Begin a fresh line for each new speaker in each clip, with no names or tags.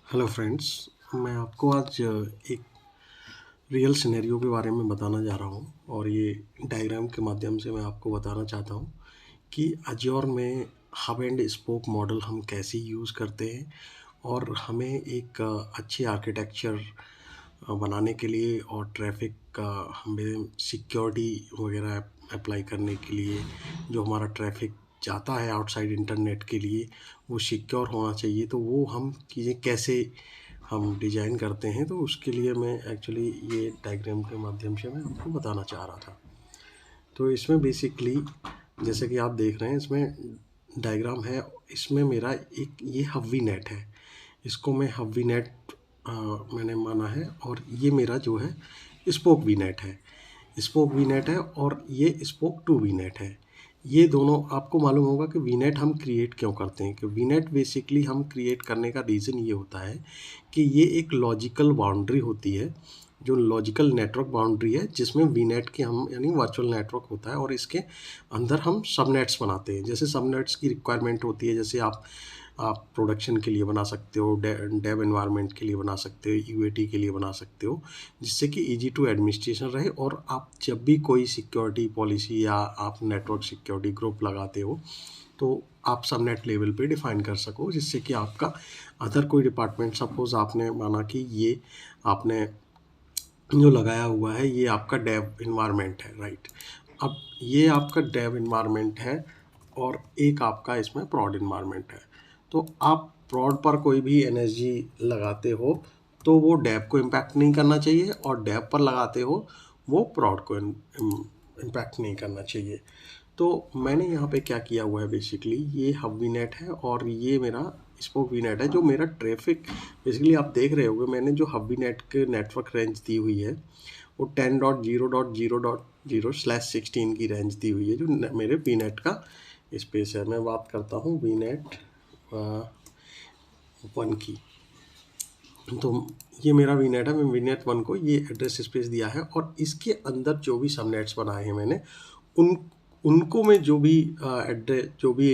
Hello friends. मैं आपको आज एक रियल सिनेरियो के बारे में बताना जा रहा हूँ और ये डायग्राम के माध्यम से मैं आपको बताना चाहता हूँ कि अज्योर में हब एंड स्पोक मॉडल हम कैसे यूज़ करते हैं और हमें एक अच्छी आर्किटेक्चर बनाने के लिए और ट्रैफिक का हमें सिक्योरिटी वगैरह अप्लाई करने के लिए जो हमारा ट्रैफिक जाता है आउटसाइड इंटरनेट के लिए वो सिक्योर होना चाहिए। तो वो हम चीज़ें कैसे हम डिज़ाइन करते हैं, तो उसके लिए मैं एक्चुअली ये डायग्राम के माध्यम से मैं आपको बताना चाह रहा था। तो इसमें बेसिकली जैसे कि आप देख रहे हैं, इसमें डायग्राम है। इसमें मेरा एक ये हवी नेट है, इसको मैं हवी नेट मैंने माना है। और ये मेरा जो है स्पोक वी नेट है, स्पोक वी नेट है और ये स्पोक टू वी नेट है। ये दोनों आपको मालूम होगा कि वी नेट हम क्रिएट क्यों करते हैं। कि वी नेट बेसिकली हम क्रिएट करने का रीज़न ये होता है कि ये एक लॉजिकल बाउंड्री होती है, जो लॉजिकल नेटवर्क बाउंड्री है, जिसमें वी नेट के हम यानी वर्चुअल नेटवर्क होता है और इसके अंदर हम सबनेट्स बनाते हैं। जैसे सबनेट्स की रिक्वायरमेंट होती है, जैसे आप प्रोडक्शन के लिए बना सकते हो, डेव एनवायरनमेंट के लिए बना सकते हो, यूएटी के लिए बना सकते हो, जिससे कि इजी टू एडमिनिस्ट्रेशन रहे। और आप जब भी कोई सिक्योरिटी पॉलिसी या आप नेटवर्क सिक्योरिटी ग्रुप लगाते हो तो आप सबनेट लेवल पे डिफाइन कर सको, जिससे कि आपका अदर कोई डिपार्टमेंट, सपोज आपने माना कि ये आपने जो लगाया हुआ है ये आपका डेव इन्वायरमेंट है, राइट। अब ये आपका डेव इन्वायरमेंट है और एक आपका इसमें प्रॉड इन्वायरमेंट है। तो आप प्रॉड पर कोई भी एनर्जी लगाते हो तो वो डेव को इम्पैक्ट नहीं करना चाहिए, और डेव पर लगाते हो वो प्रॉड को इम्पैक्ट नहीं करना चाहिए। तो मैंने यहाँ पे क्या किया हुआ है, बेसिकली ये हब वी नेट है और ये मेरा स्पोक वी नेट है। जो मेरा ट्रैफिक बेसिकली आप देख रहे होगे, मैंने जो हब वी नेट के नेटवर्क रेंज दी हुई है वो 10.0.0.0/16 की रेंज दी हुई है, जो मेरे वी नेट का स्पेस है। मैं बात करता हूँ वी नेट 1 की। तो ये मेरा वी नेट है, मैं वी नेट 1 को ये एड्रेस स्पेस दिया है और इसके अंदर जो भी सबनेट्स बनाए हैं मैंने उन उनको मैं जो भी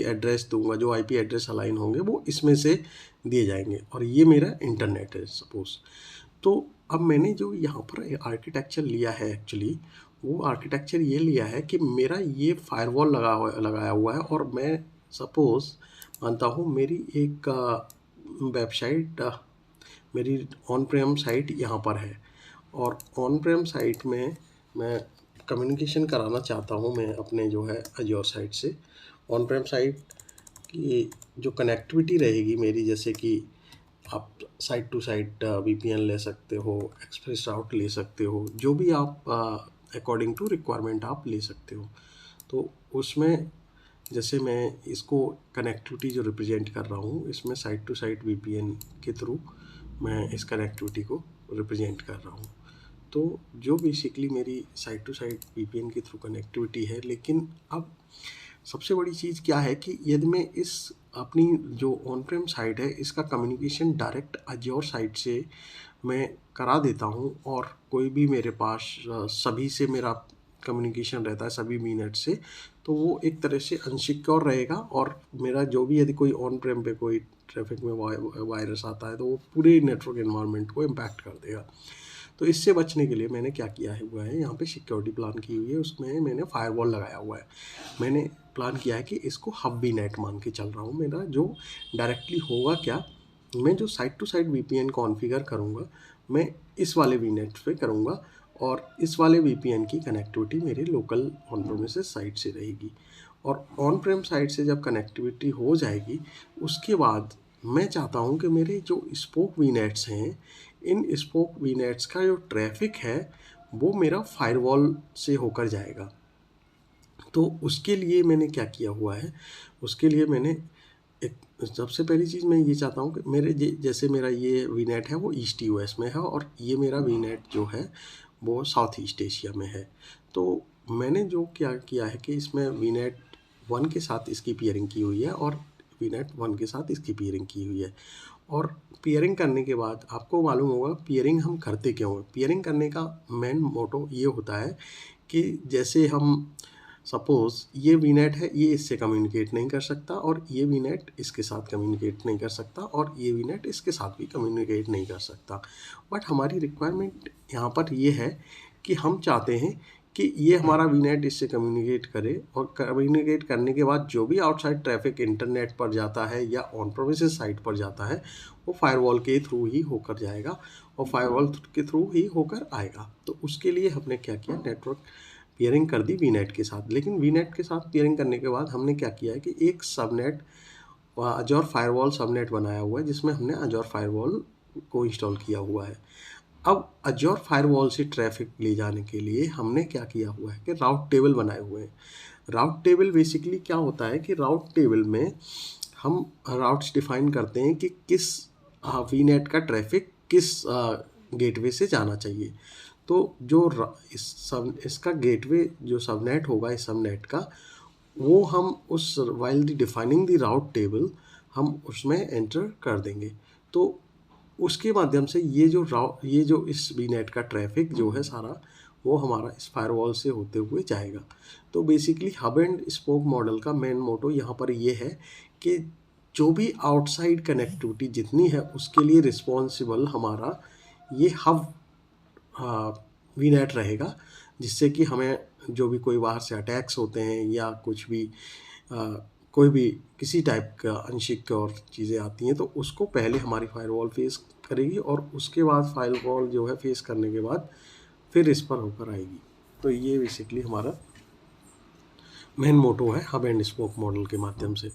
एड्रेस दूंगा, जो आईपी एड्रेस अलाइन होंगे वो इसमें से दिए जाएंगे। और ये मेरा इंटरनेट है सपोज। तो अब मैंने जो यहाँ पर आर्किटेक्चर लिया है, एक्चुअली वो आर्किटेक्चर ये लिया है कि मेरा ये फायरवॉल लगाया हुआ है और मैं सपोज मानता हूँ मेरी एक वेबसाइट, मेरी ऑन प्रेम साइट यहाँ पर है और ऑन प्रेम साइट में मैं कम्युनिकेशन कराना चाहता हूँ मैं अपने जो है अज्योर साइट से। ऑन प्रेम साइट की जो कनेक्टिविटी रहेगी मेरी, जैसे कि आप साइट टू साइट वीपीएन ले सकते हो, एक्सप्रेस राउट ले सकते हो, जो भी आप अकॉर्डिंग टू रिक्वायरमेंट आप ले सकते हो। तो उसमें जैसे मैं इसको कनेक्टिविटी जो रिप्रेजेंट कर रहा हूँ, इसमें साइट टू साइट वीपीएन के थ्रू मैं इस कनेक्टिविटी को रिप्रेजेंट कर रहा हूँ। तो जो बेसिकली मेरी साइट टू साइट वीपीएन के थ्रू कनेक्टिविटी है। लेकिन अब सबसे बड़ी चीज़ क्या है कि यदि मैं इस अपनी जो ऑन प्रेम साइट है इसका कम्युनिकेशन डायरेक्ट अज्योर साइट से मैं करा देता हूँ और कोई भी मेरे पास सभी से मेरा कम्युनिकेशन रहता है, सभी वीनेट से, तो वो एक तरह से अनसिक्योर रहेगा। और मेरा जो भी यदि कोई ऑन प्रेम पे कोई ट्रैफिक में वायरस आता है तो वो पूरे नेटवर्क एनवायरनमेंट को इम्पैक्ट कर देगा। तो इससे बचने के लिए मैंने क्या किया हुआ है, यहाँ पे सिक्योरिटी प्लान की हुई है, उसमें मैंने फायरवॉल लगाया हुआ है। मैंने प्लान किया है कि इसको हब वी नेट मान के चल रहा हूँ। मेरा जो डायरेक्टली होगा क्या, मैं जो site to site VPN configure करूँगा मैं इस वाले वी नेट पे करूँगा और इस वाले वीपीएन की कनेक्टिविटी मेरे लोकल ऑन प्रेमिसेस साइट से रहेगी। और ऑन प्रेम साइट से जब कनेक्टिविटी हो जाएगी उसके बाद मैं चाहता हूँ कि मेरे जो स्पोक वी नेट्स हैं, इन स्पोक वी नेट्स का जो ट्रैफिक है वो मेरा फायरवॉल से होकर जाएगा। तो उसके लिए मैंने क्या किया हुआ है, उसके लिए मैंने एक सबसे पहली चीज़ मैं ये चाहता हूँ कि मेरे जैसे मेरा ये वी नेट है वो ईस्ट यूएस में है और ये मेरा वी नेट जो है वो साउथ ईस्ट एशिया में है। तो मैंने जो क्या किया है कि इसमें वी नेट 1 के साथ इसकी पियरिंग की हुई है और वी नेट 1 के साथ इसकी पियरिंग की हुई है। और पियरिंग करने के बाद आपको मालूम होगा पियरिंग हम करते क्यों हैं। पियरिंग करने का मेन मोटो ये होता है कि जैसे हम सपोज ये वीनेट है, ये इससे कम्युनिकेट नहीं कर सकता, और ये वीनेट इसके साथ कम्युनिकेट नहीं कर सकता, और ये वीनेट इसके साथ भी कम्युनिकेट नहीं कर सकता। बट हमारी रिक्वायरमेंट यहाँ पर ये है कि हम चाहते हैं कि ये हमारा वीनेट इससे कम्युनिकेट करे, और कम्युनिकेट करने के बाद जो भी आउटसाइड ट्रैफिक इंटरनेट पर जाता है या ऑन प्रेमिसेस साइट पर जाता है वो फायरवॉल के थ्रू ही होकर जाएगा और फायरवॉल के थ्रू ही होकर आएगा। तो उसके लिए हमने क्या किया, नेटवर्क पेयरिंग कर दी वीनेट के साथ। लेकिन वीनेट के साथ पेयरिंग करने के बाद हमने क्या किया है कि एक सबनेट अजोर फायरवॉल सबनेट बनाया हुआ है जिसमें हमने अजोर फायरवॉल को इंस्टॉल किया हुआ है। अब अजोर फायरवॉल से ट्रैफिक ले जाने के लिए हमने क्या किया हुआ है कि राउट टेबल बनाए हुए हैं। राउट टेबल बेसिकली क्या होता है कि राउट टेबल में हम राउट्स डिफाइन करते हैं कि किस वीनेट का ट्रैफिक किस गेटवे से जाना चाहिए। तो जो इसका गेटवे जो सबनेट होगा इस सबनेट का, वो हम उस while the defining the route table हम उसमें एंटर कर देंगे। तो उसके माध्यम से ये जो इस वीनेट का ट्रैफिक जो है सारा वो हमारा इस फायरवॉल से होते हुए जाएगा। तो basically hub and spoke model का मेन मोटो यहाँ पर ये है कि जो भी आउटसाइड कनेक्टिविटी जितनी है उसके लिए रिस्पॉन्सिबल हमारा ये हब वीनेट रहेगा, जिससे कि हमें जो भी कोई बाहर से अटैक्स होते हैं या कुछ भी कोई भी किसी टाइप का अनशिक और चीज़ें आती हैं तो उसको पहले हमारी फायरवॉल फेस करेगी और उसके बाद फायरवॉल जो है फेस करने के बाद फिर इस पर होकर आएगी। तो ये बेसिकली हमारा मेन मोटो है हब एंड स्पोक मॉडल के माध्यम से।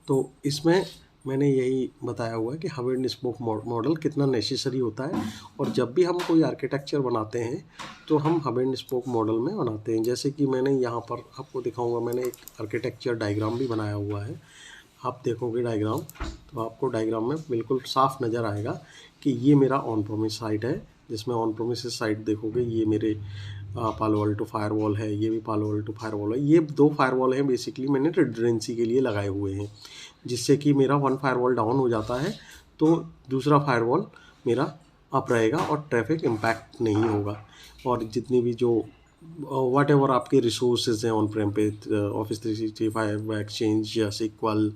तो इसमें मैंने यही बताया हुआ है कि हब एंड स्पोक मॉडल कितना नेसेसरी होता है, और जब भी हम कोई आर्किटेक्चर बनाते हैं तो हम हब एंड स्पोक मॉडल में बनाते हैं। जैसे कि मैंने यहाँ पर आपको दिखाऊंगा, मैंने एक आर्किटेक्चर डायग्राम भी बनाया हुआ है। आप देखोगे डायग्राम तो आपको डायग्राम में बिल्कुल साफ नज़र आएगा कि ये मेरा ऑन प्रोमिस साइट है, जिसमें ऑन प्रोमिस साइट देखोगे ये मेरे पालो अल्टो फायरवॉल है, ये भी पालो अल्टो फायरवॉल है। ये दो फायरवॉल हैं बेसिकली मैंने रिडंडेंसी के लिए लगाए हुए हैं, जिससे कि मेरा वन फायरवॉल डाउन हो जाता है तो दूसरा फायरवॉल मेरा अप रहेगा और ट्रैफिक इम्पैक्ट नहीं होगा। और जितनी भी जो वट एवर आपके रिसोर्सेज हैं ऑन प्रेम पे, ऑफिस 365 एक्सचेंज या SQL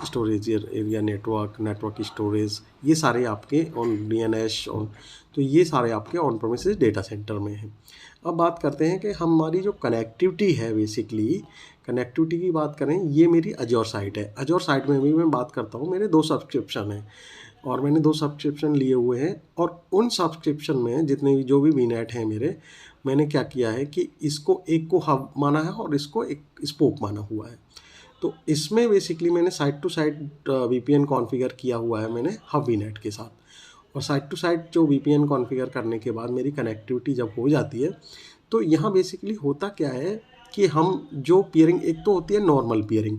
storage area network storage, ये सारे आपके ऑन DNS ऑन, तो ये सारे आपके ऑन प्रेमिसेस डेटा सेंटर में हैं। अब बात करते हैं कि हमारी जो कनेक्टिविटी है, बेसिकली कनेक्टिविटी की बात करें, ये मेरी अजोर साइट है। अजोर साइट में भी मैं बात करता हूँ, मेरे 2 सब्सक्रिप्शन हैं और मैंने 2 सब्सक्रिप्शन लिए हुए हैं, और उन सब्सक्रिप्शन में जितने भी जो भी वीनेट हैं मेरे, मैंने क्या किया है कि इसको एक को हब माना है और इसको एक स्पोक माना हुआ है। तो इसमें बेसिकली मैंने site to site VPN configure किया हुआ है मैंने हब वीनेट के साथ, और साइट टू साइट जो VPN कॉन्फ़िगर करने के बाद मेरी कनेक्टिविटी जब हो जाती है तो यहाँ बेसिकली होता क्या है कि हम जो पियरिंग, एक तो होती है नॉर्मल पियरिंग,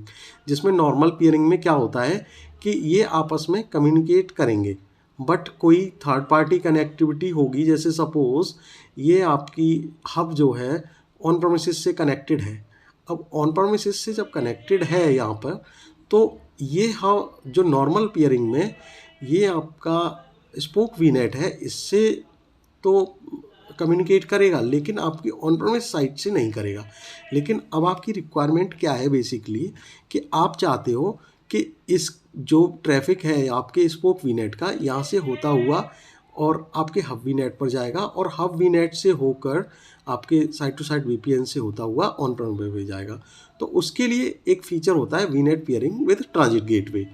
जिसमें नॉर्मल पियरिंग में क्या होता है कि ये आपस में कम्युनिकेट करेंगे, बट कोई थर्ड पार्टी कनेक्टिविटी होगी। जैसे सपोज़ ये आपकी हब जो है ऑन प्रेमिसेस से कनेक्टेड है। अब ऑन प्रेमिसेस से जब कनेक्टेड है यहाँ पर, तो ये हब जो नॉर्मल पियरिंग में ये आपका स्पोक वीनेट है, इससे तो कम्युनिकेट करेगा लेकिन आपकी ऑन प्रेमिस साइट से नहीं करेगा। लेकिन अब आपकी रिक्वायरमेंट क्या है बेसिकली कि आप चाहते हो कि इस जो ट्रैफिक है आपके स्पोक वीनेट का यहाँ से होता हुआ और आपके हब वीनेट पर जाएगा, और हब वीनेट से होकर आपके साइट टू साइट VPN से होता हुआ ऑन प्रेमिस पे जाएगा। तो उसके लिए एक फीचर होता है वीनेट पियरिंग विद ट्रांजिट गेटवे।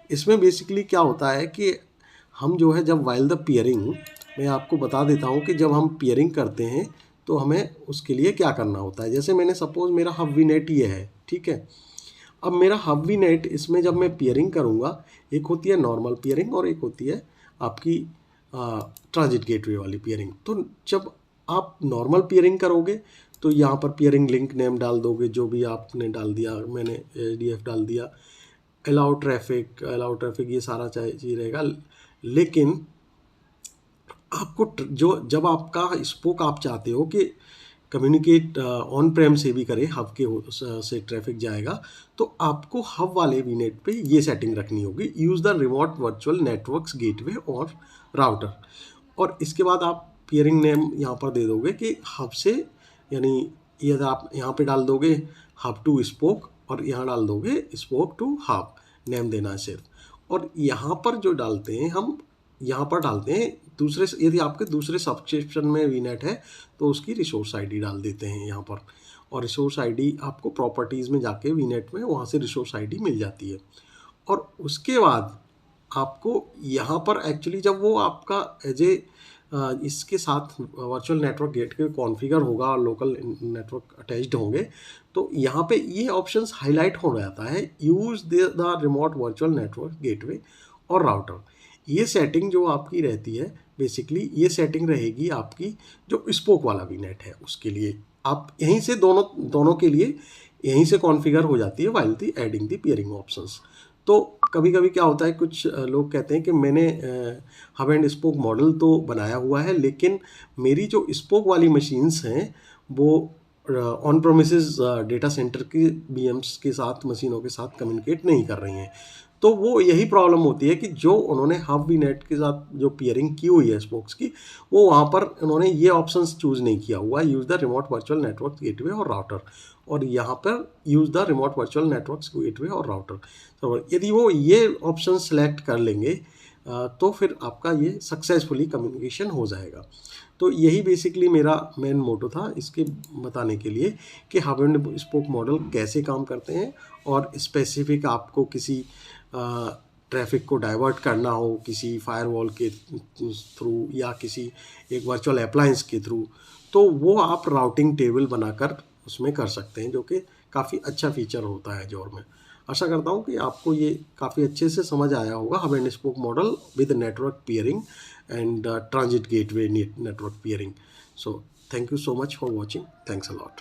इसमें बेसिकली क्या होता है कि हम जो है जब वाइल द पियरिंग, मैं आपको बता देता हूँ कि जब हम पियरिंग करते हैं तो हमें उसके लिए क्या करना होता है। जैसे मैंने सपोज़ मेरा हब वीनेट ये है, ठीक है। अब मेरा हब वीनेट, इसमें जब मैं पियरिंग करूँगा, एक होती है नॉर्मल पियरिंग और एक होती है आपकी ट्रांजिट गेटवे वाली पियरिंग। तो जब आप नॉर्मल पियरिंग करोगे तो यहाँ पर पियरिंग लिंक नेम डाल दोगे, जो भी आपने डाल दिया, मैंने ADF डाल दिया, अलाउ ट्रैफिक ये सारा चीज़ रहेगा। लेकिन आपको जो जब आपका स्पोक आप चाहते हो कि कम्युनिकेट ऑन प्रेम से भी करे, हब के से ट्रैफिक जाएगा, तो आपको हब वाले वीनेट पे ये सेटिंग रखनी होगी, use the remote virtual networks gateway और राउटर। और इसके बाद आप पियरिंग नेम यहाँ पर दे दोगे कि हब से, यानी यदि आप यहाँ पे डाल दोगे हब टू स्पोक, और यहाँ डाल दोगे स्पोक टू हब, नेम देना है सिर्फ। और यहाँ पर जो डालते हैं हम, यहाँ पर डालते हैं दूसरे, यदि आपके दूसरे सब्सक्रिप्शन में वीनेट है तो उसकी रिसोर्स आईडी डाल देते हैं यहाँ पर, और रिसोर्स आईडी आपको प्रॉपर्टीज़ में जाके वीनेट में वहाँ से रिसोर्स आईडी मिल जाती है। और उसके बाद आपको यहाँ पर एक्चुअली जब वो आपका एज ए इसके साथ वर्चुअल नेटवर्क गेटवे कॉन्फ़िगर होगा और लोकल नेटवर्क अटैच्ड होंगे, तो यहाँ पे ये ऑप्शंस हाईलाइट हो जाता है, use the remote virtual network gateway और राउटर। ये सेटिंग जो आपकी रहती है बेसिकली, ये सेटिंग रहेगी आपकी जो स्पोक वाला वीनेट है उसके लिए। आप यहीं से दोनों के लिए यहीं से कॉन्फ़िगर हो जाती है while the adding the pairing options. तो कभी कभी क्या होता है, कुछ लोग कहते हैं कि मैंने हब एंड स्पोक मॉडल तो बनाया हुआ है, लेकिन मेरी जो स्पोक वाली मशीन्स हैं वो ऑन प्रोमिसेस डेटा सेंटर की बीएम्स के साथ, मशीनों के साथ कम्युनिकेट नहीं कर रही हैं। तो वो यही प्रॉब्लम होती है कि जो उन्होंने हब वी नेट के साथ जो पेयरिंग की हुई है स्पोक्स की, वो वहाँ पर उन्होंने ये ऑप्शंस चूज़ नहीं किया हुआ, use the remote virtual network gateway और राउटर, और यहाँ पर use the remote virtual network gateway और राउटर। तो यदि वो ये ऑप्शन सेलेक्ट कर लेंगे तो फिर आपका ये सक्सेसफुली कम्युनिकेशन हो जाएगा। तो यही बेसिकली मेरा मेन मोटो था इसके बताने के लिए कि हब एंड स्पोक मॉडल कैसे काम करते हैं, और स्पेसिफिक आपको किसी ट्रैफिक को डाइवर्ट करना हो किसी फायरवॉल के थ्रू या किसी एक वर्चुअल अप्लायंस के थ्रू, तो वो आप राउटिंग टेबल बनाकर उसमें कर सकते हैं, जो कि काफ़ी अच्छा फीचर होता है जोर में। आशा करता हूँ कि आपको ये काफ़ी अच्छे से समझ आया होगा, hub and spoke model with network pairing and transit gateway network pairing. So thank you so much for watching, thanks a lot.